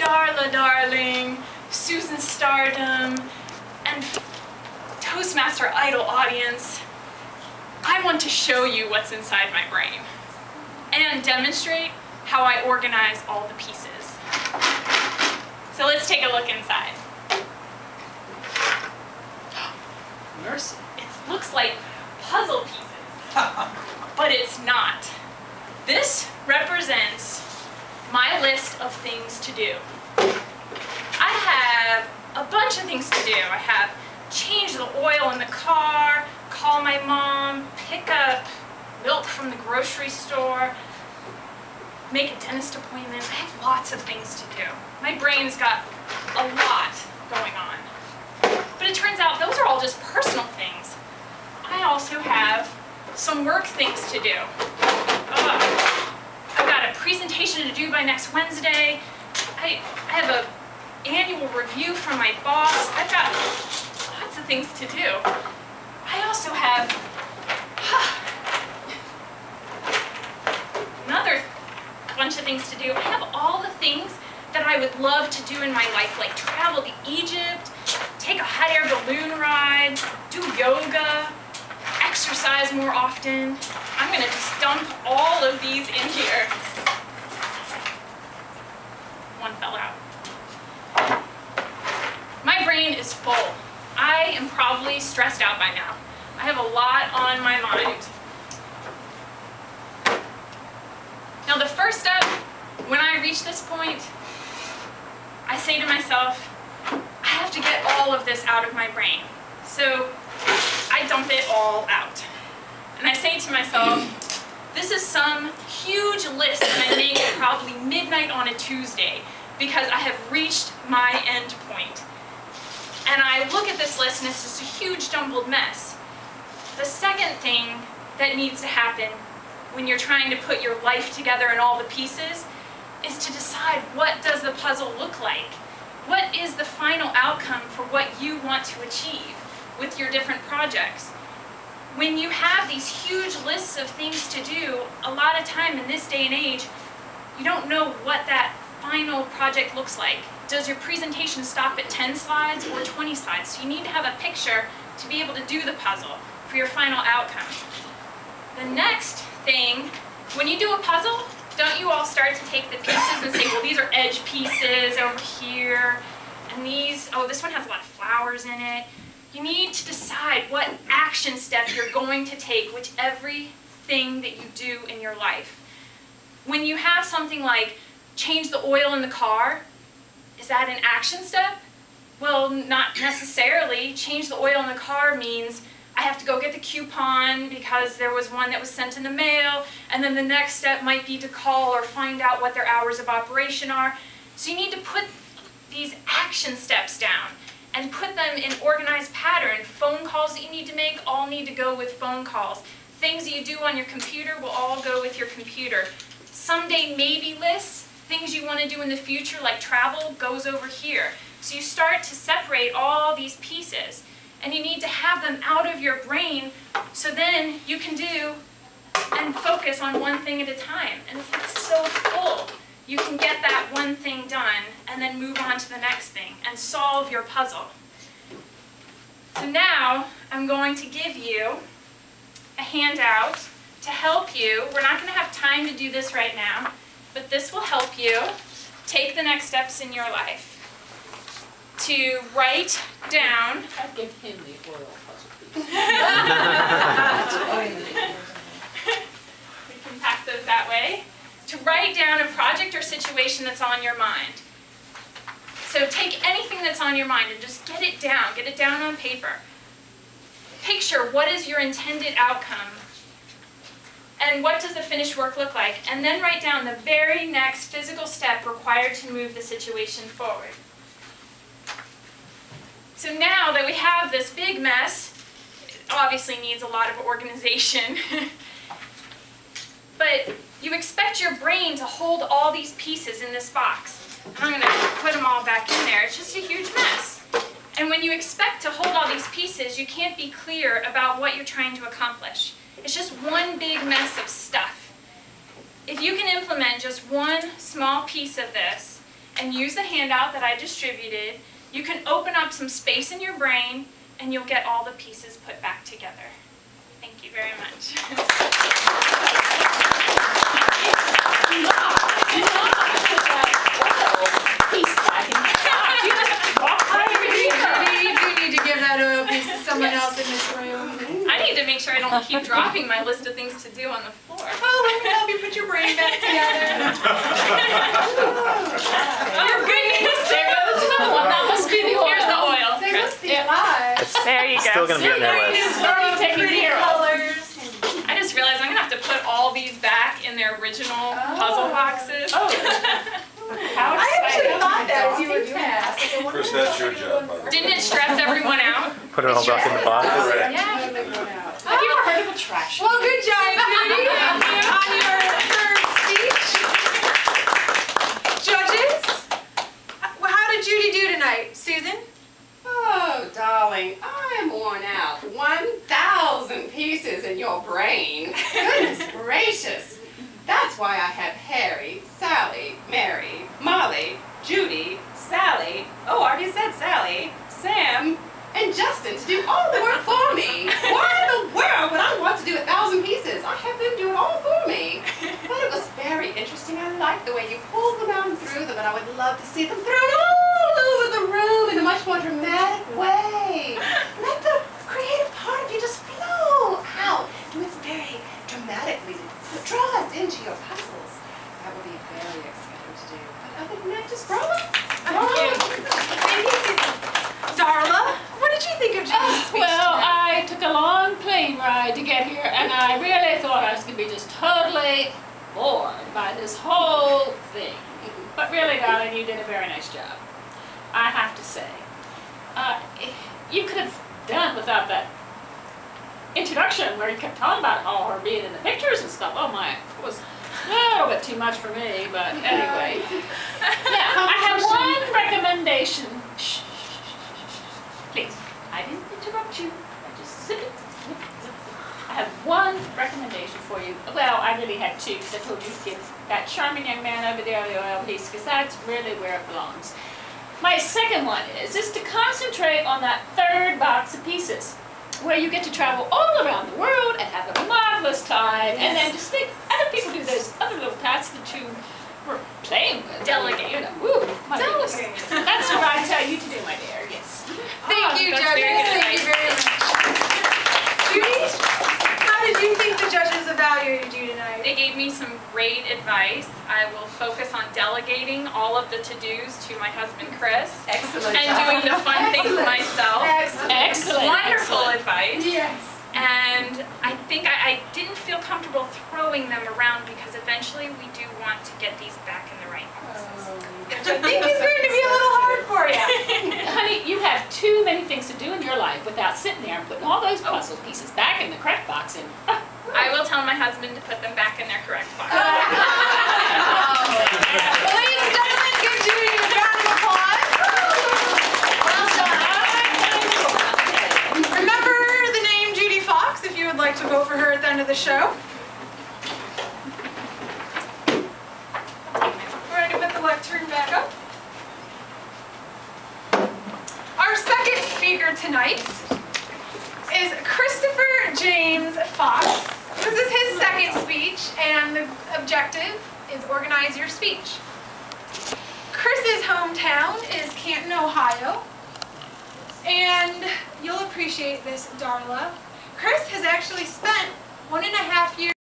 Darla Darling, Susan Stardom, and Toastmaster Idol audience, I want to show you what's inside my brain and demonstrate how I organize all the pieces. So let's take a look inside. Mercy. It looks like puzzle pieces, but it's not. This represents my list of things to do. I have a bunch of things to do. I have change the oil in the car, call my mom, pick up milk from the grocery store, make a dentist appointment. I have lots of things to do. My brain's got a lot going on. But it turns out those are all just personal things. I also have some work things to do. I've got a presentation to do by next Wednesday. I have an annual review from my boss. I've got lots of things to do. I also have another bunch of things to do. I have all the things that I would love to do in my life, like travel to Egypt, take a hot air balloon ride, do yoga, exercise more often. I'm gonna just dump all of these in here. One fell out. My brain is full. I am probably stressed out by now. I have a lot on my mind. Now the first step, when I reach this point, I say to myself, I have to get all of this out of my brain. So I dump it all out. And I say to myself, this is some huge list that I make at probably midnight on a Tuesday because I have reached my end point. And I look at this list and it's just a huge jumbled mess. The second thing that needs to happen when you're trying to put your life together and all the pieces is to decide, what does the puzzle look like? What is the final outcome for what you want to achieve with your different projects? When you have these huge lists of things to do, a lot of time in this day and age, you don't know what that final project looks like. Does your presentation stop at 10 slides or 20 slides? So you need to have a picture to be able to do the puzzle for your final outcome. The next thing, when you do a puzzle, don't you all start to take the pieces and say, well, these are edge pieces over here, and these, oh, this one has a lot of flowers in it. You need to decide what action step you're going to take with everything that you do in your life. When you have something like change the oil in the car, is that an action step? Well, not necessarily. Change the oil in the car means I have to go get the coupon because there was one that was sent in the mail, and then the next step might be to call or find out what their hours of operation are. So you need to put these action steps down and put them in organized pattern. Phone calls that you need to make all need to go with phone calls. Things that you do on your computer will all go with your computer. Someday maybe lists, things you want to do in the future like travel, goes over here. So you start to separate all these pieces. And you need to have them out of your brain so then you can do and focus on one thing at a time. And if it's so full, you can get that one thing done and then move on to the next thing and solve your puzzle. So now I'm going to give you a handout to help you. We're not going to have time to do this right now, but this will help you take the next steps in your life. To write down. I'd give him the oil puzzle piece. We can pass those that way. To write down a project or situation that's on your mind. So take anything that's on your mind and just get it down on paper. Picture what is your intended outcome and what does the finished work look like, and then write down the very next physical step required to move the situation forward. So now that we have this big mess, it obviously needs a lot of organization, but you expect your brain to hold all these pieces in this box. I'm going to put them all back in there. It's just a huge mess. And when you expect to hold all these pieces, you can't be clear about what you're trying to accomplish. It's just one big mess of stuff. If you can implement just one small piece of this, and use the handout that I distributed, you can open up some space in your brain and you'll get all the pieces put back together. Thank you very much. You do need to give that oil piece to someone else in this room. I need to make sure I don't keep dropping my list of things to do on the floor. Oh, let me help you put your brain back together. Oh goodness, there goes another one. That must be the oil. Here's the oil. They must be Yep. live. There you go. Still going to be on their list. It's already taken Pretty care of. colors. I just realized I'm going to have to put all these back in their original puzzle boxes. Oh. I actually thought that as you were doing that. Chris, that's your job, by the way. Didn't it stress everyone out? Put it all back in the box. Yeah. Have you ever heard of a trash? Well, good job, Judy, on your third speech. Judges, how did Judy do tonight? Susan? Oh, darling, I'm worn out. 1,000 pieces in your brain. Goodness gracious. That's why I have Harry, Sally, Mary, Molly, Judy, Sally, oh, I already said Sally, Sam, and Justin to do all the work for me. Why in the world would I want to do 1,000 pieces? I have them do it all for me. But it was very interesting. I liked the way you pulled them out and threw them, and I would love to see them thrown all over the room in a much more dramatic way. Let the creative part of you just flow out. Do it very dramatically. Draw us into your puzzles. That will be very exciting to do. But other than that, just bravo. Thank you, Susan. Darla, what did you think of Judy's speech Well, tonight? I took a long plane ride to get here, and I really thought I was going to be just totally bored by this whole thing. But really, darling, you did a very nice job. I have to say. You could have done without that introduction where you kept talking about all her being in the pictures and stuff. Oh my, it was a little bit too much for me, but anyway. Now, I have one recommendation. Shh, please. I didn't interrupt you. I just zip it, zip it, zip it. I have one recommendation for you. Well, I really had two because I told you to give that charming young man over there the oil piece because that's really where it belongs. My second one is to concentrate on that third box of pieces, where you get to travel all around the world and have a marvelous time, and then just think other people do those other little tasks that you were playing with. Delegate. You know, woo, my goodness. Delegate. That's what I tell you to do, my dear. Yes. Thank you, that's judges. very good Thank you very much. Judy, how did you think the judges evaluated you tonight? They gave me some great advice. I will focus on delegating all of the to-dos to my husband, Chris, Excellent. and doing the fun things myself. Excellent. Excellent. Wonderful Excellent. advice. Yes. And I think I didn't feel comfortable throwing them around because eventually we do want to get these back in the right boxes. Which I think is going to be a little hard for you. Honey, you have too many things to do in your life without sitting there and putting all those puzzle pieces back in the correct box. And I will tell my husband to put them back in their correct box. Ladies and gentlemen, give Judy a round of applause. Well done. Remember the name Judy Fox if you would like to vote for her at the end of the show. We're going to put the lectern back up. Our second speaker tonight is Christopher James Fox. This is his second speech, and the objective is organize your speech. Chris's hometown is Canton, Ohio, and you'll appreciate this, Darla. Chris has actually spent 1.5 years